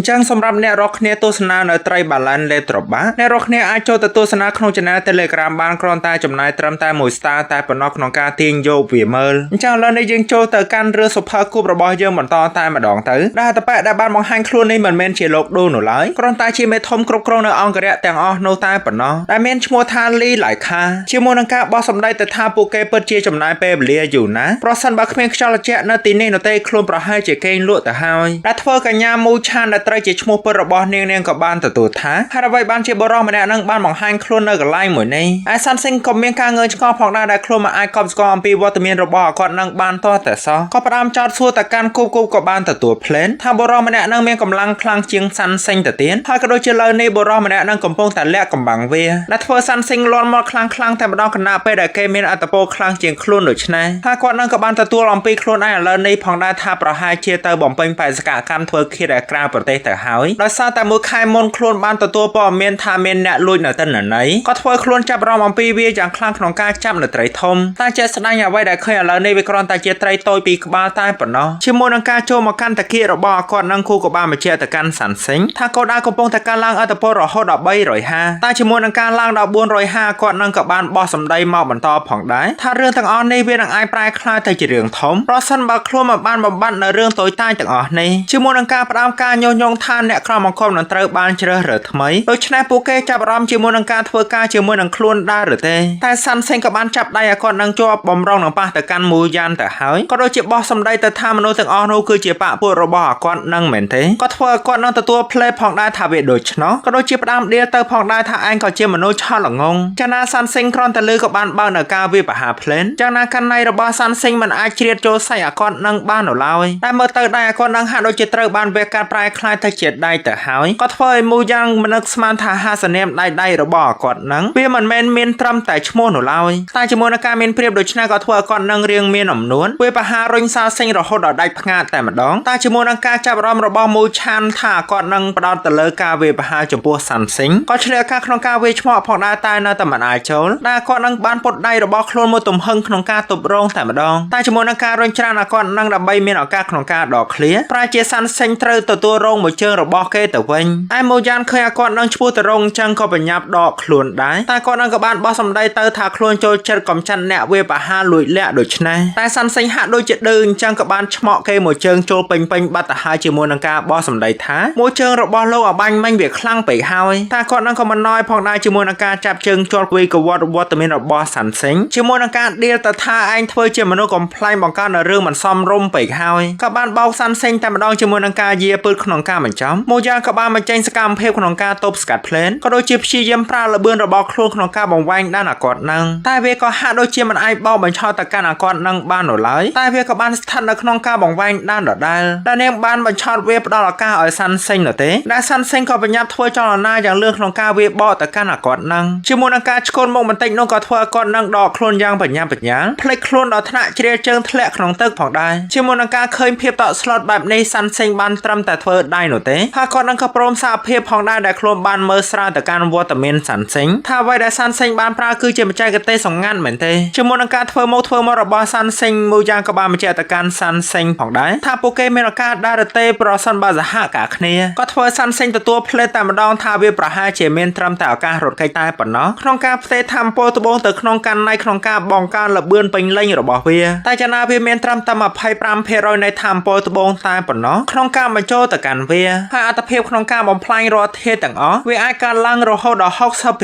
ចឹងសម្រាប់អ្នករកគ្នាទស្សនានៅត្រីបាឡែនលេត្របាអ្នករកគ្នាអាចចូលទៅទស្សនាក្នុង Channel Telegram បានគ្រាន់តែចំណាយត្រឹមតែ1 star តែប៉ុណ្ណោះក្នុងការទាញយកវាមើលអញ្ចឹងឥឡូវនេះយើងចូលទៅកាន់រឿង Super Coupe របស់យើងបន្តតែម្ដងទៅដែលតប៉ែដែលបានបង្ហាញខ្លួននេះមិនមែនជាលោកដូនោះឡើយគ្រាន់តែជាមេធំគ្រប់គ្រងនៅអង្គរៈទាំងអស់នោះតែប៉ុណ្ណោះដែលមានឈ្មោះថាលីឡៃខាជាមួយនឹងការបោះសម្ដីទៅថាពួកគេពិតជាចំណាយពេលវេលាយូរណាស់ប្រសិនបើគ្មានខ្យល់ត្រជាក់នៅទីនេះនោះទេខ្លួនប្រហែលជាគេងលក់ទៅហើយដែលធ្វើកញ្ញាមូឆានដែលត្រូវជាឈ្មោះពិតរបស់នាងក៏បានទទួលថាហើយអ្វីបានជាបរិសម្នាក់នឹងបានបង្ហាញខ្លួននៅកន្លែងមួយនេះឯសាន់ស៊ីងក៏មានការងើយឆ្ងល់ផងដែរដែលខ្លួនមិនអាចកប់ស្គាល់អំពីវត្តមានរបស់គាត់នឹងបានតតែសោះក៏ផ្ដើមចោទសួរតែកាន់គូក៏បានទទួលភ្លែនថាបរិសម្នាក់នឹងមានកម្លាំងខ្លាំងជាងសាន់ស៊ីងទៅទៀតហើយក៏ដូចជាលើនេះបរិសម្នាក់នឹងកំពុងតែលាក់កំបាំងវាដែលធ្វើសាន់ស៊ីងលន់មកខ្លាំងតែម្ដងគណៈពេលដែលគេមានអត្តពលខ្លាំងជាងខ្លួនដូចនេះហើយគាត់នឹងក៏បានទទួលអំពីខ្លួនឯងឥឡូវនេះផងដែរថាប្រហែលជាទៅបំពេញបេសកកម្មធ្វើឃាតឯក្រៅប្រទេសទៅហើយដោយសារតែមួយខែមុនខ្លួនបានទទួលព័ត៌មានថាមានអ្នកលួចនៅទិន្នន័យក៏ធ្វើខ្លួនចាប់អារម្មណ៍អំពីវាយ៉ាងខ្លាំងក្នុងការចាប់នៅត្រីធំតែជាស្ដាយអ្វីដែលឃើញឥឡូវនេះវាគ្រាន់តែជាត្រីតូចពីក្បាលតែប៉ុណ្ណោះជាមួយនឹងការចូលមកកាន់តាគៀរបស់គាត់នឹងគូក៏បានបញ្ជាក់ទៅកាន់សាន់ស៊ីងថាកោដៅកំពុងតែកើនឡើងអត្តពលរហូតដល់350តែជាមួយនឹងការឡើងដល់450គាត់នឹងក៏បានបោះសម្ដីមកបន្តផងដែរថារឿងទាំងអស់នេះវានឹងអាចប្រែក្លាយទៅជារឿងធំប្រសិនបើខ្លួនមិនបានបំបត្តិនៅរឿងតូចតាចទាំងអស់នេះជាមួយនឹងការផ្ដាំការញុះញង់ថាអ្នកក្រមអង្គមនឹងត្រូវបានជ្រើសរើសថ្មីដូច្នេះពួកគេចាប់អារម្មណ៍ជាមួយនឹងការធ្វើការជាមួយនឹងខ្លួនដែរឬទេតែសាន់ស៊ីងក៏បានចាប់ដៃឲ្យគាត់នឹងជាប់បំរុងនឹងប៉ះទៅកាន់មូយ៉ានទៅហើយក៏ដូចជាបោះសម្ដីទៅថាមនុស្សទាំងអស់នោះគឺជាបពុរបស់គាត់នឹងមែនទេក៏ធ្វើឲ្យគាត់នឹងទទួលផ្លេផងដែរថាវាដូច្នោះក៏ដូចជាផ្ដាំដៀលទៅផងដែរថាឯងក៏ជាមនុស្សឆោតល្ងងចាណាសាន់ស៊ីងគ្រាន់តែលើក៏បានបើកនៅការវាបហាផ្លែនចាណាកាន់ណៃរបស់សាន់ស៊ីងមិនអាចជ្រៀតចូលសាច់ឲ្យគាត់នឹងបាននៅឡើយតែមើលទៅដៃឲ្យគាត់នឹងហាក់ដូចជាត្រូវបានវាកាត់ប្រែคล้ายទៅជាដៃទៅហើយក៏ធ្វើឲ្យមូយ៉ាងមិននឹកស្មានថាហាសនាមដៃរបស់គាត់នឹងវាមិនមែនមានត្រឹមតែឈ្មោះនោះឡើយតែជាមួយនឹងការមានព្រៀបដូច្នេះក៏ធ្វើឲ្យគាត់នឹងរៀងមានអំនួនវាបហារុញសាស៊ីងរហូតដល់ដាច់ផ្ងាតតែម្ដងតែជាមួយនឹងការចាប់អារម្មណ៍របស់មូឆានថាគាត់នឹងផ្ដោតទៅលើការវាបហាចំពោះសាន់ស៊ីងក៏ឆ្លៀតឱកាសក្នុងការវាឆ្មក់ផងដែរតែនៅតែមិនអាចចូលដែលគាត់នឹងបានពុតដៃរបស់ខ្លួនមួយទំហឹងក្នុងការទប់រងតែម្ដងតែជាមួយនឹងការរុញច្រានឲ្យគាត់នឹងដើម្បីមានឱកាសក្នុងការដកឃ្លាប្រែជាសាន់ស៊ីងត្រូវទទួលរងមួយជើងរបស់គេទៅវិញឯមូយ៉ានឃើញឲ្យគាត់នឹងឈ្មោះទៅរងចឹងក៏បញ្ញាប់ដកខ្លួនដែរតែគាត់នឹងក៏បានបោះសម្ដីទៅថាខ្លួនចូលចិត្តកំចាត់អ្នកវាបហាលួចលាក់ដូច្នេះតែសាន់ស៊ីងហាក់ដូចជាឌឺអញ្ចឹងក៏បានឆ្មក់គេមួយជើងចូលពេញបាត់ទៅហើយជាមួយនឹងការបោះសម្ដីថាមួយជើងរបស់លោកអបាញ់មិញវាខ្លាំងពេកហើយតែគាត់នឹងក៏មិនណយផងដែរជាមួយនឹងការចាប់ជើងជាប់វាយកវត្តមានរបស់សាន់ស៊ីងជាមួយនឹងការដៀលទៅថាឯងធ្វើជាមនុស្សកំ ប្លែងបង្កើតនៅរឿងមិនសមរម្យពេកហើយក៏បានបោកសាន់សេងតែម្ដងជាមួយនឹងការយាពើក្នុងការបញ្ចំមួយយ៉ាងក៏បានបញ្ចេញសកម្មភាពក្នុងការទប់ស្កាត់ភ្លែនក៏ដូចជាព្យាយាមប្រើល្បឿនរបស់ខ្លួនក្នុងការបង្វែងដានអាកតនឹងតែវាក៏ហាក់ដូចជាមិនអាចបោកបញ្ឆោតទៅកាន់អាកតនឹងបាននៅឡើយតែវាក៏បានស្ថិតនៅក្នុងការបង្វែងដានដដែលដែលនាងបានបញ្ឆោតវាផ្ដល់ឱកាសឲ្យសាន់សេងនោះទេដែលសាន់សេងក៏បញ្ញាប់ធ្វើចលនាយ៉ាងលឿនក្នុងការវាបកទៅកាន់អាកតនឹងជាមួយនឹងការឈ្គន់មកបន្តិចនោះក៏ធ្វើអាកតនឹងដកខ្លួនយ៉ាងបញ្ញាបញ្ញាលផ្លេចខ្លួនដល់ថ្នាក់ជ្រាលជើងធ្លាក់ក្នុងទឹកផងដែរជាមួយនឹងការឃើញភាពតក់ស្លុតបែបនេះសាន់សេងបានត្រឹមតែធ្វើដៃនោះទេហើយគាត់នឹងក៏ព្រមសារភាពផងដែរដែលខ្លួនបានមើលស្រាលទៅកាន់វត្តមានសាន់សេងថាអ្វីដែលសាន់សេងបានប្រើគឺជាបច្ចេកទេសសម្ងាត់មែនទេជាមួយនឹងការធ្វើមករបស់សាន់សេងមួយយ៉ាងក៏បានបញ្ជាក់ទៅកាន់សាន់សេងផងដែរថាពួកគេមានឱកាសដែរទេប្រសិនបើសហការគ្នាក៏ធ្វើសាន់សេងទទួលផ្លេតតែម្ដងថាវាប្រហែលជាមានត្រឹមតែឱកាសរត់គេចតែប៉ុណ្ណោះក្នុងការផ្ទេរធម្មពលត្បូងទៅក្នុងកាន់ណៃក្នុងការបង្កើនល្បឿនពេញលេញរបស់វាតែចំណាវាមានត្រឹមតែ 25% នៃធម្មពលត្បូងតែប៉ុណ្ណោះក្នុងការបញ្ចូលទៅកាន់វាហើយអត្ថភាពក្នុងការបំផ្លាញរាល់ធាតុទាំងអស់វាអាចកើនឡើងរហូតដល់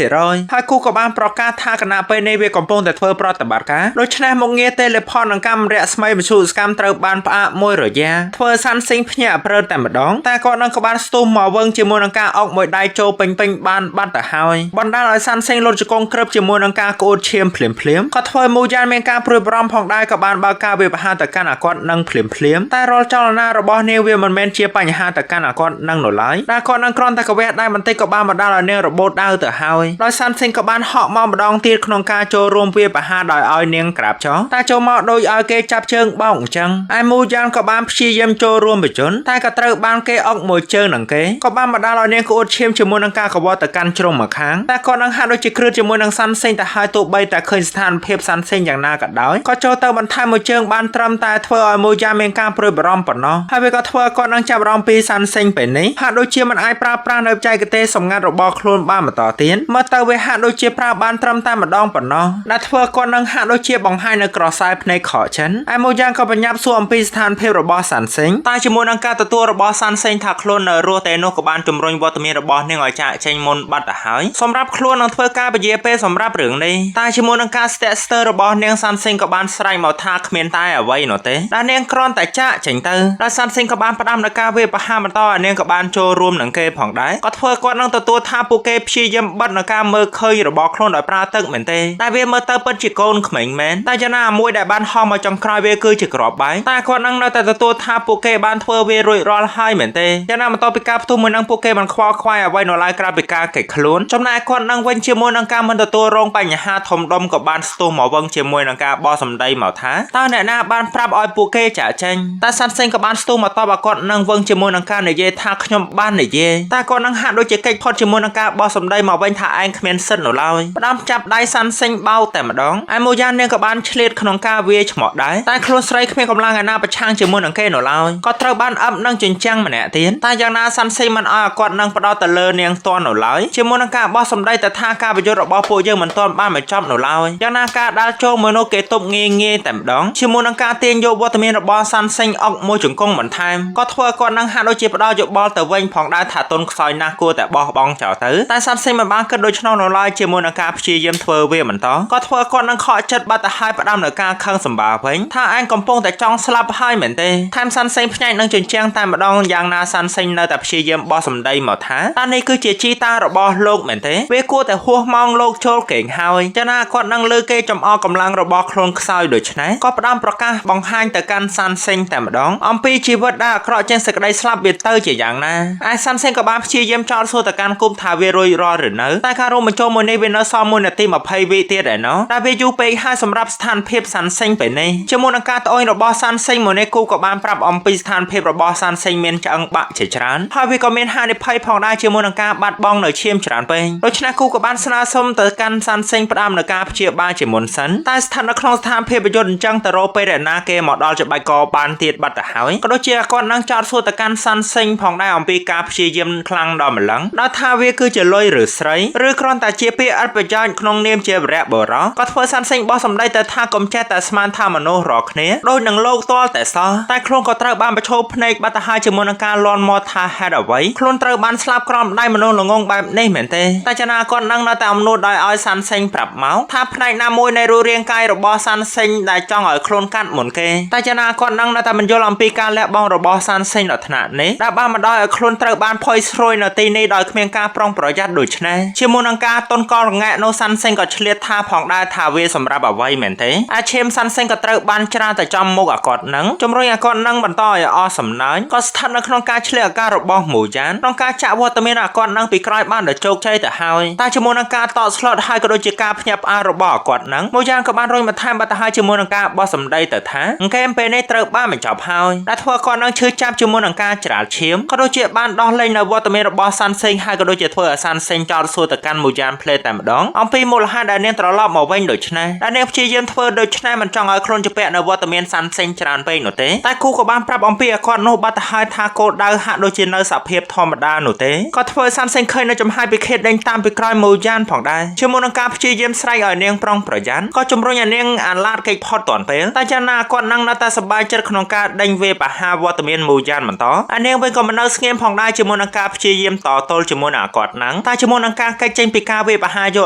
60% ហើយគូក៏បានប្រកាសថាគណៈពេលនេះវាកំពុងតែធ្វើប្រតិបត្តិការដូច្នេះមុខងារ Teleport និងកម្មរស្មីវិទ្យុសកម្មត្រូវបានផ្អាកមួយរយៈធ្វើសាន់សេងភ្ញាក់ព្រើតតែម្ដងតែគាត់នឹងក៏បានស្ទុះមកវឹងជាមួយនឹងការអុកមួយដៃចូលពេញបានបាត់ទៅហើយបណ្ដាលឲ្យសាន់សេងលុតជង្គង់ក្រឹបជាមួយនឹងការក្អួតឈាមភ្លាមក៏ធ្វើមូយ៉ានមានការព្រួយបារម្ភផងដែរក៏បានបើកការវាបហាទៅកាន់អាកតនឹងភ្លាមតែរាល់ចលនារបស់នាងវាមិនមែនជាបញ្ហាទៅកាន់អាកតនឹងនោះឡើយតែគាត់នឹងគ្រាន់តែកវះដែរបន្តិចក៏បានបណ្ដាលឲ្យនាងរបូតដាវទៅហើយដោយសាន់សេងក៏បានហក់មកម្ដងទៀតក្នុងការចូលរួមវាបហាដោយឲ្យនាងក្រាបចុះតែចូលមកដោយឲ្យគេចាប់ជើងបោកអញ្ចឹងឯមូយ៉ានក៏បានព្យាយាមចូលរួមបញ្ជនតែក៏ត្រូវបានគេអុកមួយជើងនឹងគេក៏បានបណ្ដាលឲ្យនាងក្អួតឈាមជាមួយនឹងការកវទៅកាន់ជ្រុងម្ខាងតែគាត់នឹងហាក់ដូចជាគ្រឿជាមួយនឹងសាន់សេងទៅហើយទោះបីតែឃើញស្ថានភាពសាន់សេងយ៉ាងណាក៏ដោយក៏ចូលទៅបន្ថែមមួយជើងបានត្រឹមតែធ្វើឲ្យមូយ៉ានមានការព្រួយបារម្ភប៉ុណ្ណោះហើយវាក៏ធ្វើឲ្យគាត់នឹងចាប់អារម្មណ៍ពីសាន់ នសេងពេលនេះហាក់ដូចជាមិនអាចប្រើប្រាស់នៅបច្ចេកទេសសម្ងាត់របស់ខ្លួនបានបន្តទៀតមើលទៅវាហាក់ដូចជាប្រើបានត្រឹមតែម្ដងប៉ុណ្ណោះដែលធ្វើគាត់នឹងហាក់ដូចជាបង្ហាញនៅក្រសែភ្នែកខកចិនឯមួយយ៉ាងក៏បញ្ញាប់សួរអំពីស្ថានភាពរបស់សានសេងតែជាមួយនឹងការទទួលរបស់សានសេងថាខ្លួននៅរស់តែនោះក៏បានជំរុញវត្តមានរបស់នាងឲ្យចាក់ចេញមុនបាត់ទៅហើយសម្រាប់ខ្លួននឹងធ្វើការពជាពេលសម្រាប់រឿងនេះតែជាមួយនឹងការស្ទាក់ស្ទើររបស់នាងសានសេងក៏បានស្រែកមកថាគ្មានតែអ្វីនោះទេដែលនាងគ្រាន់តែចាក់ចេញទៅដែលសានសេងក៏បានផ្ដាំនឹងការវាយប្រហារបន្តឲ្យនាងក៏បានចូលរួមនឹងគេផងដែរក៏ធ្វើគាត់នឹងទទួលថាពួកគេព្យាយាមបិទនឹងការមើលឃើញរបស់ខ្លួនដោយប្រើទឹកមែនទេតែវាមើលទៅពិតជាកូនក្មេងមែនតែយ៉ាងណាមួយដែលបានហោះមកចុងក្រោយវាគឺជាក្របបែកតែគាត់នឹងនៅតែទទួលថាពួកគេបានធ្វើវារួចរាល់ហើយមែនទេយ៉ាងណាបន្ទាប់ពីការផ្ទុះមួយនឹងពួកគេបានខ្វល់ខ្វាយអ្វីនៅឡើយក្រៅពីការកិច្ចខ្លួនចំណែកគាត់នឹងវិញជាមួយនឹងការមិនទទួលរងបញ្ហាធំដុំក៏បានស្ទុះមកវឹងជាមួយនឹងការបោះសម្ដីមកថាតើអ្នកណាបានប្រាប់ឲ្យពួកគេចាក់ចេញតែសាន់សេងក៏បានស្ទុះមកតបឲ្យគាត់នឹងវឹងជាមួយនឹងការនិយាយថាខ្ញុំបាននិយាយតែគាត់នឹងហាក់ដូចជាកិច្ចផុតជាមួយនឹងការបោះសម្ដីមកវិញថាឯងគ្មានសិទ្ធិនៅឡើយផ្ដាំចាប់ដៃសាន់សេងបោកតែម្ដងឯមួយយ៉ាងនាងក៏បានឆ្លៀតក្នុងការវាយឆ្មក់ដែរតែខ្លួនស្រីគ្មានកម្លាំងឯណាប្រឆាំងជាមួយនឹងគេនៅឡើយគាត់ត្រូវបានអឹបនឹងចិញ្ចាំងម្នាក់ទៀតតែយ៉ាងណាសាន់សេងមិនឲ្យគាត់នឹងផ្ដោតទៅលើនាងតនៅឡើយជាមួយនឹងការបោះសម្ដីទៅថាការប្រយុទ្ធរបស់ពួកយើងមិនទាន់បានបញ្ចប់នៅឡើយយ៉ាងណាការដាល់ចូលមួយនោះគេទប់ងាយងាយតែម្ដងជាមួយនឹងការទាញយកវត្តមានរបស់សាន់សេងអុកមួយជង្គង់បន្ថែមក៏ធ្វើគាត់នឹងហាក់ដូចជាផ្ដោតយោបល់ទៅវិញផងដែរថាទុនខ្សោយណាស់គួរតែបោះបង់ចោលទៅតែសាន់សេងមិនបានគិតដូច្នោះនៅឡើយជាមួយនឹងការព្យាយាមធ្វើវាបន្តក៏ធ្វើគាត់នឹងខកចិត្តបាត់ទៅហើយផ្ដាំនៅការខឹងសម្បាវិញថាឯងកំពុងតែចង់ស្លាប់ហើយមែនទេថែមសាន់សេងផ្ញើនឹងជញ្ជាំងតែម្ដងយ៉ាងណាសាន់សេងនៅតែព្យាយាមបោះសម្ដីមកថាតើនេះគឺជាជីតារបស់លោកមែនទេវាគួរតែហួសម៉ោងលោកចូលគេងហើយចាណាគាត់នឹងលើគេចំអកកម្លាំងរបស់ខ្លួនខ្សោយដូច្នេះក៏ផ្ដាំប្រកាសបង្ហាញទៅកាន់សាន់សេងតែម្ដងអំពីជីវិតដែលអាក្រក់ជាងសេចក្តីស្លាប់វាទៅជាយ៉ាងណាឯសាន់សេងក៏បានព្យាយាមចោទសួរទៅកាន់គុំថាវារួចរាល់ឬនៅតែការរួមបញ្ចូលមួយនេះវានៅសល់1នាទី20វិទៀតឯណោះតែវាយូរពេកហើយសម្រាប់ស្ថានភាពសាន់សេងពេលនេះជាមួយនឹងការត្អូញរបស់សាន់សេងមួយនេះគូក៏បានប្រាប់អំពីស្ថានភាពរបស់សាន់សេងមានឆ្អឹងបាក់ជាច្រើនហើយវាក៏មានហានិភ័យផងដែរជាមួយនឹងការបាត់បង់នៅឈាមច្រើនពេកដូច្នេះគូក៏បានស្នើសុំទៅកាន់សាន់សេងផ្ដាំនៅការព្យាបាលជាមុនសិនតែស្ថិតនៅក្នុងស្ថានភាពប្រយុទ្ធអញ្ចឹងទៅរកពេលណាគេមកដល់ច្បាច់កបានទៀតបាត់ទៅហើយក៏ដូចជាគាត់នឹងចោទសួរទៅកាន់សាន់សេងផងដែរអំពីការព្យាយាមខ្លាំងដល់ម្លឹងដល់ថាវាគឺជាលុយឬស្រីឬគ្រាន់តែជាពាក្យអត់ប្រយោជន៍ក្នុងនាមជាវរៈបុរសក៏ធ្វើសាន់សេងបោះសម្ដីទៅថាកុំចេះតែស្មានថាមនុស្សរកគ្នាដូចនឹងលោកតលតែសោះតែខ្លួនក៏ត្រូវបានប្រឈប់ភ្នែកបាត់ទៅហើយជាមួយនឹងការលន់មាត់ថាហេតុអ្វីខ្លួនត្រូវបានស្លាប់ក្រោមដៃមនុស្សល្ងងបែបនេះមែនទេតែចនាគាត់នឹងនៅតែអំនួតដោយឲ្យសាន់សេងប្រាប់មកថាផ្នែកណាមួយនៃរូបរាងកាយរបស់សាន់សេងដែលចង់ឲ្យខ្លួនកាត់មុនគេតែចនាគាត់នឹងនៅតែមិនយល់អំពីការលះបង់របស់សាន់សេងដល់ថ្នាក់នេះដែលបានបណ្ដោយឲ្យខ្លួនត្រូវបានផុយស្រួយនៅទីនេះដោយគ្មានការប្រុងប្រយ័ត្នដូច្នេះជាមួយនឹងការតុនកលរងាក់នោះសាន់សេងក៏ឆ្លៀតថាផងដែរថាវាសម្រាប់អ្វីមែនទេអាឈាមសាន់សេងក៏ត្រូវបានច្រាទៅចំមុខអាគាត់នឹងជំរុញអាគាត់នឹងបន្តឲ្យអស់សំណើចក៏ស្ថិតនៅក្នុងការឆ្លៀតអាការរបស់មូយ៉ានក្នុងការចាក់វត្តមានអាគាត់នឹងពីក្រោយបានដល់ជោគជ័យទៅហើយតែជាមួយនឹងការតក់ស្លុតហើយក៏ដូចជាការភ្ញាក់ផ្អើលរបស់អាគាត់នឹងមូយ៉ានក៏បានរុញបន្ថែមបាត់ទៅហើយជាមួយនឹងការបោះសម្ដីទៅថាហ្គេមពេលនេះត្រូវបានបញ្ចប់ហើយដែលធ្វើគាត់នឹងឈឺចាប់ជាមួយនឹងការច្រាលឈាមក៏ដូចជាបានដោះលែងនៅវត្តមានរបស់សាន់សេងហើយក៏ដូចជាធ្វើឲ្យសាន់សេងចោទសួរទៅកាន់មូយ៉ានផ្លេតែម្ដងអំពីមូលហេតុដែលនាងត្រឡប់មកវិញដូច្នេះដែលនាងព្យាយាមធ្វើដូច្នេះមិនចង់ឲ្យខ្លួនជាពាក់នៅវត្តមានសាន់សេងច្រើនពេកនោះទេតែគូក៏បានប្រាប់អំពីអាគាត់នោះបាត់ទៅហើយថាគោលដៅហាក់ដូចជានៅសភាពធម្មតានោះទេក៏ធ្វើសាន់សេងឃើញនៅចំហាយពីខេតដេញតាមពីក្រោយមូយ៉ានផងដែរជាមួយនឹងការព្យាយាមស្រែកឲ្យនាងប្រុងប្រយ័ត្នក៏ជំរុញឲ្យនាងអាឡាតកិច្ចផុតទាន់ពេលតែយ៉ាងណាគាត់នឹងនៅតែសប្បាយចិត្តក្នុងការដេញវេបហាវត្តមានមូយ៉ានបន្តអានាងវិញក៏មិននៅស្ងៀមផងដែរជាមួយនឹងការព្យាយាមតទល់ជាមួយនឹងអាគាត់នឹងតែជាមួយនឹងការកិច្ចចេញពីការវេបហាយក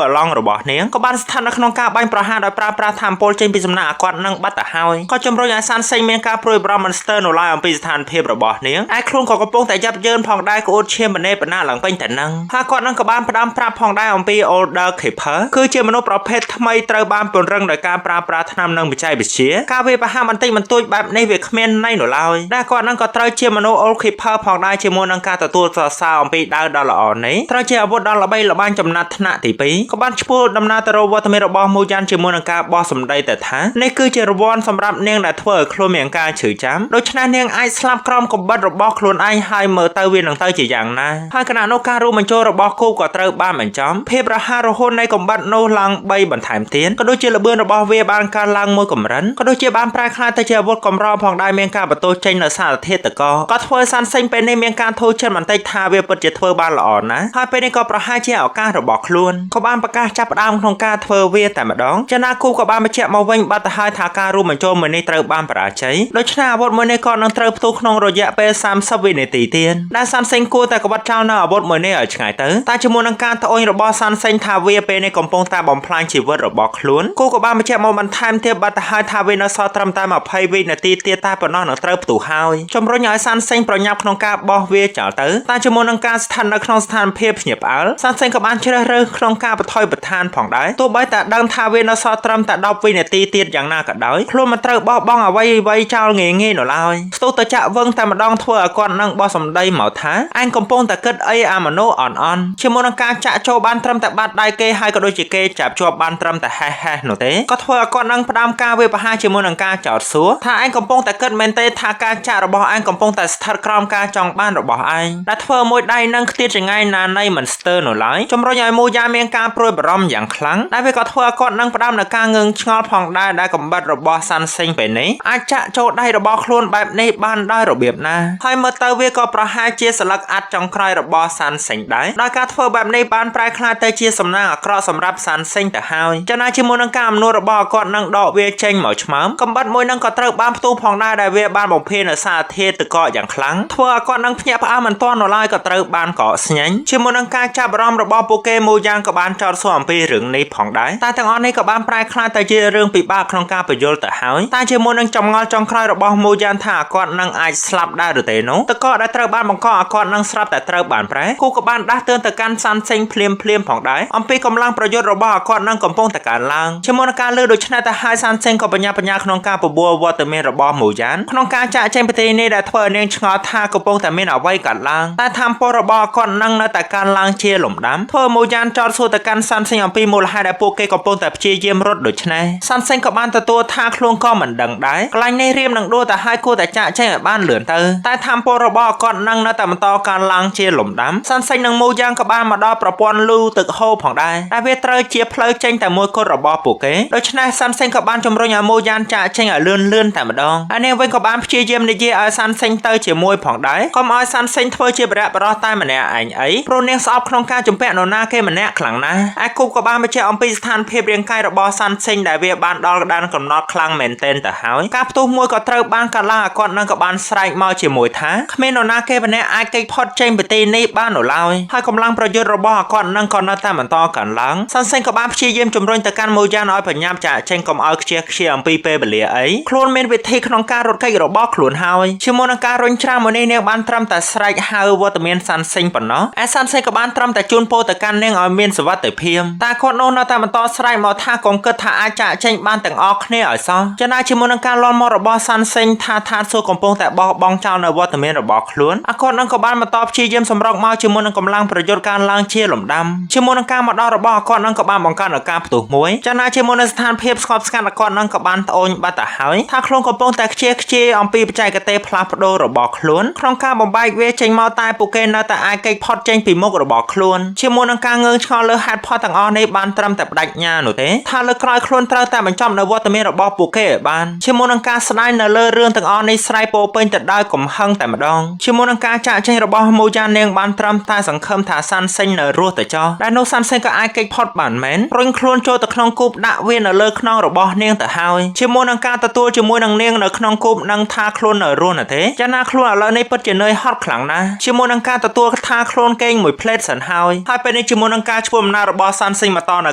អឡងរបស់នាងក៏បានស្ថិតនៅក្នុងការបាញ់ប្រហារដោយប្រើប្រាស់ថាមពលចេញពីសំណាក់អាគាត់នឹងបាត់ទៅហើយក៏ជំរុញឲ្យសាន់សេងមានការព្រួយបារម្ភមិនស្ទើរនៅឡើយអំពីស្ថានភាពរបស់នាងឯខ្លួនក៏កំពុងតែយ៉ាប់យ៉ឺនផងដែរក្អួតឈាមបណេបណាឡើងពេញតែនឹងហើយគាត់នឹងក៏បានផ្ដាំប្រាប់ផងដែរអំពី Older Keeper គឺជាមនុស្សប្រភេទថ្មីត្រូវបានពង្រឹងដោយការប្រើប្រាស់ថ្នាំនិងបច្ចេកវិទ្យាការវាយប្រហារបន្តិចបន្តួចបែបនេះវាគ្មានន័យនៅឡើយដែលគាត់នឹងក៏ត្រូវជាមនុស្ស Old Keeper ផងដែរជាមួយនឹងការទទួលសរសើរអំពីដាវដ៏ល្អនេះត្រូវជាអាវុធដ៏ល្បីល្បាញចំណាត់ថ្នាក់ទី2ក៏បានឈ្មោះដំណើរទៅរកវត្តមានរបស់មូយ៉ានជាមួយនឹងការបោះសម្ដីទៅថានេះគឺជារង្វាន់សម្រាប់នាងដែលធ្វើឲ្យខ្លួនមានការឈឺចាំដូច្នេះនាងអាចស្លាប់ក្រោមកំបិតរបស់ខ្លួនឯងហើយមើលទៅវានឹងទៅជាយ៉ាងណាហើយគណៈនោះការរួមបញ្ចូលរបស់គូក៏ត្រូវបានបញ្ចំភាពរហ័សរហួននៃកំបិតនោះឡើង3បន្ថែមទៀតក៏ដូចជាល្បឿនរបស់វាបានកើនឡើងមួយកម្រិតក៏ដូចជាបានប្រែក្លាយទៅជាអាវុធកម្រផងដែរមានការបន្ទោសចេញនៅសារធាតុតកក៏ធ្វើសា សានសេងពេលនេះមានការធូរចិត្តបន្តិចថាវាពិតជាធ្វើបានល្អណាស់ហើយពេលនេះក៏ប្រហែលជាឱកាសរបស់ខ្លួនក៏បានប្រកាសចាប់ផ្ដើមក្នុងការធ្វើវាតែម្ដងចនាគូក៏បានបញ្ជាក់មកវិញបាត់ទៅហើយថាការរួមបញ្ចូលមួយនេះត្រូវបានបរាជ័យដូច្នេះអាវុធមួយនេះក៏នឹងត្រូវផ្ទុះក្នុងរយៈពេល30វិនាទីទៀតដែលសានសេងគួរតែក្បត់ចោលនៅអាវុធមួយនេះឲ្យឆ្ងាយទៅតែជាមួយនឹងការត្អូញរបស់សានសេងថាវាពេលនេះកំពុងតែបំផ្លាញជីវិតរបស់ខ្លួនគូក៏បានបញ្ជាក់មកបន្ថែមទៀតបាត់ទៅហើយថាវានៅសល់ត្រឹមតែ20វិនាទីទៀតតែប៉ុណ្ណោះនឹងត្រូវផ្ទុះហើយជំរុញឲ្យសានសេងប្រញាប់ក្នុងការបោះវាចោលទៅតែជាមួយនឹងការស្ថិតនៅក្នុងស្ថានភាពភ្ញាក់ផ្អើលសានសេងក៏បានជ្រើសរើសក្នុងការបថុយប្រឋានផងដែរទោះបីតែដឹងថាវានៅសល់ត្រឹមតែ10វិនាទីទៀតយ៉ាងណាក៏ដោយខ្លួនមិនត្រូវបោះបង់អ្វីចោលងាយៗនៅឡើយស្ទុះទៅចាក់វឹងតែម្ដងធ្វើឲ្យគាត់នឹងបោះសម្ដីមកថាអញកំពុងតែគិតអីអាមនុស្សអន់ជាមួយនឹងការចាក់ចូលបានត្រឹមតែបាត់ដៃគេហើយក៏ដូចជាគេចាប់ជាប់បានត្រឹមតែហេះនោះទេក៏ធ្វើឲ្យគាត់នឹងផ្ដាំការវាបហាជាមួយនឹងការចោទសួរថាអញកំពុងតែគិតមែនទេថាការចាក់របស់អញកំពុងតែស្ថិតក្រោមការចង់បានរបស់ឯងដែលធ្វើមួយដៃនឹងខ្ទាតចង្អៃណានៃមិនស្ទើរនៅឡើយជំរុញឲ្យមូយ៉ាមានការព្រួយបារម្ភយ៉ាងខ្លាំងដែលវាក៏ធ្វើឲ្យគាត់នឹងផ្ដាំនៅការងឿងឆ្ងល់ផងដែរដែលកំបិតរបស់សានសេងពេលនេះអាចចាក់ចូលដៃរបស់ខ្លួនបែបនេះបានដោយរបៀបណាហើយមើលទៅវាក៏ប្រហែលជាស្លឹកអាត់ចុងក្រោយរបស់សានសេងដែរដោយការធ្វើបែបនេះបានប្រែក្លាយទៅជាសំណាងអាក្រក់សម្រាប់សានសេងទៅហើយចំណាយជាមួយនឹងការអំនួតរបស់គាត់នឹងដកវាចេញមកឆ្មើមកំបិតមួយនឹងក៏ត្រូវបានផ្ទុះផងដែរដែលវាបានបំភាននៅសារធាតុទឹកកកយ៉ាងខ្លាំងធ្វើឲ្យគាត់នឹងភ្ញាក់ផ្អើលមិនទាន់នៅឡើយក៏ត្រូវបានកកស្ញាញ់ជាមួយនឹងការចាប់អារម្មណ៍របស់ពួកគេមួយយ៉ាងក៏បានចោទសួរអំពីរឿងនេះផងដែរតែទាំងអស់នេះក៏បានប្រែក្លាយទៅជារឿងពិបាកក្នុងការបញ្យល់ទៅហើយតែជាមួយនឹងចម្ងល់ចុងក្រោយរបស់មួយយ៉ាងថាគាត់នឹងអាចស្លាប់ដែរឬទេនោះទឹកកកដែលត្រូវបានបង្កឲ្យគាត់នឹងស្រាប់តែត្រូវបានប្រែគូក៏បានដាស់តឿនទៅកាន់សានសេងភ្លាមផងដែរអំពីកម្លាំងប្រយុទ្ធរបស់គាត់នឹងកំពុងតែកើនឡើងជាមួយនឹងការលើដូច្នេះទៅហើយសានសេងក៏បញ្ញាក្នុងការបបួលវត្តមានរបស់មូយ៉ានក្នុងការចាក់ចេញប្រទេសនេះដែលធ្វើឲ្យនាងឆ្ងល់ថាកំពុងតែមានអ្វីកើតឡើងតែធម៌ពលរបស់គាត់នឹងនៅតែកើនឡើងជាលំដាប់ធ្វើមូយ៉ានចោទសួរទៅកាន់សានសេងអំពីមូលហេតុដែលពួកគេកំពុងតែព្យាយាមរត់ដូច្នេះសានសេងក៏បានទទួលថាខ្លួនក៏មិនដឹងដែរកន្លែងនេះរៀមនឹងដួលទៅហើយគួរតែចាក់ចេញឲ្យបានលឿនទៅតែធម៌ពលរបស់គាត់នឹងនៅតែបន្តកើនឡើងជាលំដាប់សានសេងនិងមូយ៉ានក៏បានមកដល់ប្រព័ន្ធលូទឹកហូរផងដែរដែលវាត្រូវជាផ្លូវចេញតែមួយគត់របស់ពួកគេដូច្នេះសានសេងក៏បានជំរុញឲ្យមូយ៉ានចាក់ចេញឲ្យលឿនតែម្ដងហើយនាងវិញក៏បានព្យាយាមនិយាយឲ្យសានសេងទៅជាមួយផងដែរកុំឲ្យសានសេងធ្វើជាបរិបរោះតែម្នាក់ឯងអីព្រោះនាងស្អប់ក្នុងការជំពាក់នរណាគេម្នាក់ខ្លាំងណាស់ឯគូក៏បានបញ្ជាក់អំពីស្ថានភាពរាងកាយរបស់សានសេងដែលវាបានដល់ដានកំណត់ខ្លាំងមែនទែនទៅហើយការផ្ទុះមួយក៏ត្រូវបានកាត់ឡើងឲ្យគាត់នឹងក៏បានស្រែកមកជាមួយថាគ្មាននរណាគេម្នាក់អាចគេចផុតចេញពីទីនេះបាននៅឡើយហើយកម្លាំងប្រយុទ្ធរបស់គាត់នឹងក៏នៅតែបន្តកើនឡើងសានសេងក៏បានព្យាយាមជំរុញទៅកាន់មូយ៉ានឲ្យបញ្ញាប់ចាក់ចេញកុំឲ្យខ្ជិះខ្ជាអំពីពេលវេលាអីខ្លួនមានវិធីក្នុងការរត់គេចរបស់ខ្លួនហើយជាមួយនឹងការរុញច្រានមួយនេះនាងបានត្រឹមតែស្រែកហៅវត្តមានសានសេងប៉ុណ្ណោះឯសានសេងក៏បានត្រឹមតែជូនពរទៅកាន់នាងឲ្យមានសុវត្ថិភាពតែគាត់នោះនៅតែបន្តស្រែកមកថាកុំគិតថាអាចចាក់ចេញបានទាំងអស់គ្នាឲ្យសោះចំណាយជាមួយនឹងការលន់មករបស់សានសេងថាឋានសួគ៌កំពុងតែបោះបង់ចោលនៅវត្តមានរបស់ខ្លួនគាត់នឹងក៏បានបន្តព្យាយាមសម្រុកមកជាមួយនឹងកម្លាំងប្រយុទ្ធការឡើងជាលំដាប់ជាមួយនឹងការមកដល់របស់គាត់នឹងក៏បានបង្កើនការផ្ទុះមួយចំណាយជាមួយនឹងស្ថានភាពស្ងប់ស្ងាត់គាត់នឹងក៏បានត្អូញបាត់ទៅហើយថាខ្លួនកំពុងតែខ្ជិះអំពីបច្ចេកទេសផ្លាស់ប្ដូររបស់ខ្លួនក្នុងការបំបែកវាចេញមកតែពួកគេនៅតែអាចគេចផុតចេញពីមុខរបស់ខ្លួនជាមួយនឹងការងឿងឆ្ងល់លើហេតុផលទាំងអស់នេះបានត្រឹមតែបដិញ្ញានោះទេថាលើក្រោយខ្លួនត្រូវតែបញ្ចប់នៅវត្តមានរបស់ពួកគេឲ្យបានជាមួយនឹងការស្ដាយនៅលើរឿងទាំងអស់នេះស្រ័យពោពេញទៅដោយកំហឹងតែម្ដងជាមួយនឹងការចាក់ចេញរបស់មូយ៉ានាងបានត្រឹមតែសង្ឃឹមថាសានសេងនៅរស់ទៅចោះដែលនោះសានសេងក៏អាចគេចផុតបានមែនរុញខ្លួនចូលទៅក្នុងគូបដាក់វានៅលើខ្នងរបស់នាងទៅហើយជាមួយនឹងការទទួលជាមួយនឹងនាងនៅក្នុងគូបនឹងថាខ្លួននៅរស់ណាទេចាណាខ្លួនឥឡូវនេះពិតជានឿយហត់ខ្លាំងណាស់ជាមួយនឹងការទទួលថាខ្លួនគេងមួយផ្លេតសិនហើយពេលនេះជាមួយនឹងការធ្វើដំណើររបស់សានសេងមកតនៅ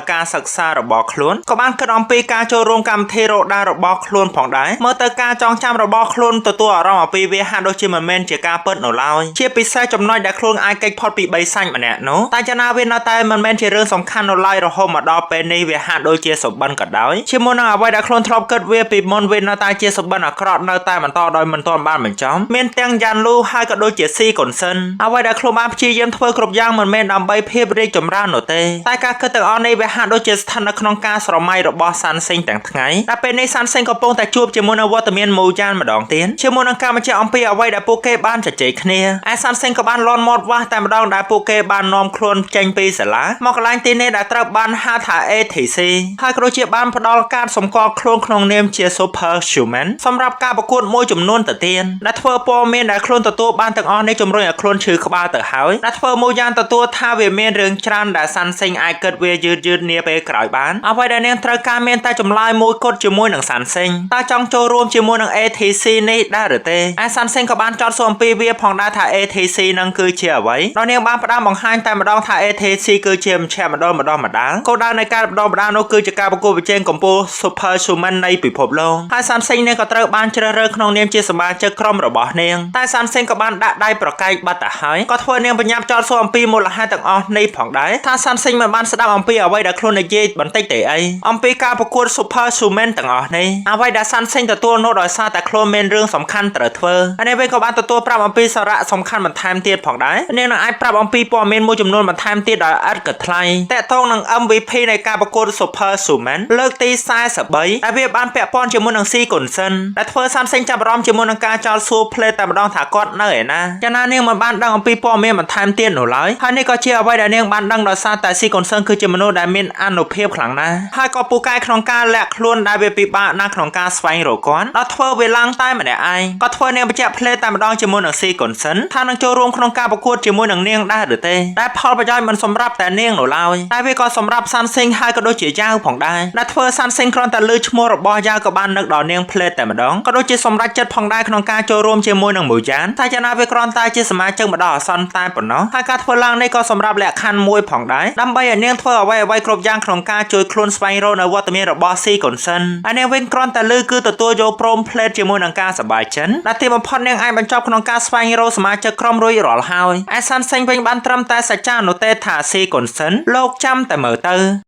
ការសិក្សារបស់ខ្លួនក៏បានគិតអំពីការចូលរួមកម្មវិធីរ៉ូដារបស់ខ្លួនផងដែរមើលទៅការចងចាំរបស់ខ្លួនទទួលអារម្មណ៍អំពីវាហាក់ដូចជាមិនមែនជាការពិតនៅឡើយជាពិសេសចំណុចដែលខ្លួនអាចគេចផុតពីបីសាច់ម្នាក់នោះតែចំណាវានៅតែមិនមែនជារឿងសំខាន់នៅឡើយរហូតមកដល់ពេលនេះវាហាក់ដូចជាសុបិនក៏ដោយជាមួយនឹងអ្វីដែលខ្លួនធ្លាប់គិតវាពីមុនវានៅតែជាសុបិនអាក្រក់នៅតែបន្តដោយមិនទាន់បានបញ្ចប់មានទាំងយ៉ានលូហើយក៏ដូចជាស៊ីកុនសិនអ្វីដែលខ្លួនបានព្យាយាមធ្វើគ្រប់យ៉ាងមិនមែនដើម្បីភាពរីកចម្រើននោះទេតែការគិតទាំងអស់នេះវាហាក់ដូចជាស្ថិតនៅក្នុងការស្រមៃរបស់សានសេងទាំងថ្ងៃតែពេលនេះសានសេងកំពុងតែជួបជាមួយនឹងវត្តមានមូយ៉ានម្ដងទៀតជាមួយនឹងការបញ្ជាក់អំពីអ្វីដែលពួកគេបានជជែកគ្នាឯសានសេងក៏បានលន់មាត់វាស់តែម្ដងដែលពួកគេបាននាំខ្លួនចេញពីសាលាមកកន្លែងទីនេះដែលត្រូវបានហៅថា ATC ហើយក៏ដូចជាបានផ្ដល់ការសម្គាល់ខ្លួនក្នុងនាមជា Super Human សម្រាប់ការប្រកួតមួយចំនួនទៅទៀតដែលធ្វើព័ត៌មានដែល ដែលខ្លួនទទួលបានទាំងអស់នេះជំរុញឲ្យខ្លួនឈឺក្បាលទៅហើយដែលធ្វើមួយយ៉ាងទទួលថាវាមានរឿងច្រើនដែលសាន់សេងអាចគិតវាយឺតនាពេលក្រោយបានអ្វីដែលនាងត្រូវការមានតែចម្លើយមួយគត់ជាមួយនឹងសាន់សេងតើចង់ចូលរួមជាមួយនឹង ATC នេះដែរឬទេឯសាន់សេងក៏បានចោទសួរអំពីវាផងដែរថា ATC នឹងគឺជាអ្វីដល់នាងបានផ្ដើមបង្ហាញតែម្ដងថា ATC គឺជាមជ្ឈមណ្ឌលម្ដងគោលដៅនៃការបណ្ដុះបណ្ដាលនោះគឺជាការប្រកួតប្រជែងកម្ពុជា Super Human នៃពិភពលោកហើយសាន់សេងនេះក៏ត្រូវបានជ្រើសរើសក្នុងនាមជាសមាជិកក្រុមរបស់នាងតែសាន់សេងក៏បានដាក់ដៃប្រកែកបាត់ទៅហើយក៏ធ្វើនាងបញ្ញាប់ចោទសួរអំពីមូលហេតុទាំងអស់នេះផងដែរថាសាន់សេងមិនបានស្ដាប់អំពីអ្វីដែលខ្លួននិយាយបន្តិចទេអីអំពីការប្រកួត Super Human ទាំងអស់នេះអ្វីដែលសាន់សេងទទួលនោះដោយសារតែខ្លួនមានរឿងសំខាន់ត្រូវធ្វើហើយនាងវិញក៏បានទទួលប្រាប់អំពីសារៈសំខាន់បន្ថែមទៀតផងដែរនាងនឹងអាចប្រាប់អំពីព័ត៌មានមួយចំនួនបន្ថែមទៀតដោយឥតគិតថ្លៃតែតងនឹង MVP នៃការប្រកួត Super Human លើកទី43ដែលវាបានពាក់ព័ន្ធជាមួយនឹង ស៊ីកុនសិនដែលធ្វើសាន់សេងចាប់អារម្មណ៍ជាមួយនឹងការចោទសួរផ្លេតតែម្ដងថាគាត់នៅឯណាយ៉ាងណានាងមិនបានដឹងអំពីព័ត៌មានបន្ថែមទៀតនោះឡើយហើយនេះក៏ជាអ្វីដែលនាងបានដឹងដោយសារតែស៊ីកុនសិនគឺជាមនុស្សដែលមានអានុភាពខ្លាំងណាស់ហើយក៏ពូកែក្នុងការលាក់ខ្លួនដែលវាពិបាកណាស់ក្នុងការស្វែងរកគាត់ដល់ធ្វើវាឡើងតែម្នាក់ឯងក៏ធ្វើនាងបញ្ជាក់ផ្លេតតែម្ដងជាមួយនឹងស៊ីកុនសិនថានឹងចូលរួមក្នុងការប្រកួតជាមួយនឹងនាងដែរឬទេតែផលប្រយោជន៍មិនសម្រាប់តែនាងនោះឡើយតែវាក៏សម្រាប់សាន់សេងហើយក៏ដូចជាយ៉ាវផងដែរដែលធ្វើសាន់សេងគ្រាន់តែលើឈ្មោះរបស់យ៉ាវក៏បាននឹកដល់នាងផ្លេតតែម្ដងក៏ដូចជាសម្រេចចិត្តផងដែរក្នុងការចូលរួមជាមួយនឹងមួយយ៉ានតែយ៉ាងណាវាគ្រាន់តែជាសមាជិកម្ដងអាសន្នតែប៉ុណ្ណោះហើយការធ្វើឡើងនេះក៏សម្រាប់លក្ខខណ្ឌមួយផងដែរដើម្បីឲ្យនាងធ្វើអ្វីគ្រប់យ៉ាងក្នុងការជួយខ្លួនស្វែងរកនៅវត្តមានរបស់ស៊ីកុនសិនហើយនាងវិញគ្រាន់តែលើគឺទទួលយកព្រមផ្លេតជាមួយនឹងការសប្បាយចិត្តដែលទីបំផុតនាងអាចបញ្ចប់ក្នុងការស្វែងរកសមាជិកក្រុមរួចរាល់ហើយឯសាន់សេងវិញបានត្រឹមតែសច្ចានុទេថាស៊ីកុនសិនលោកចាំតែមើលទៅ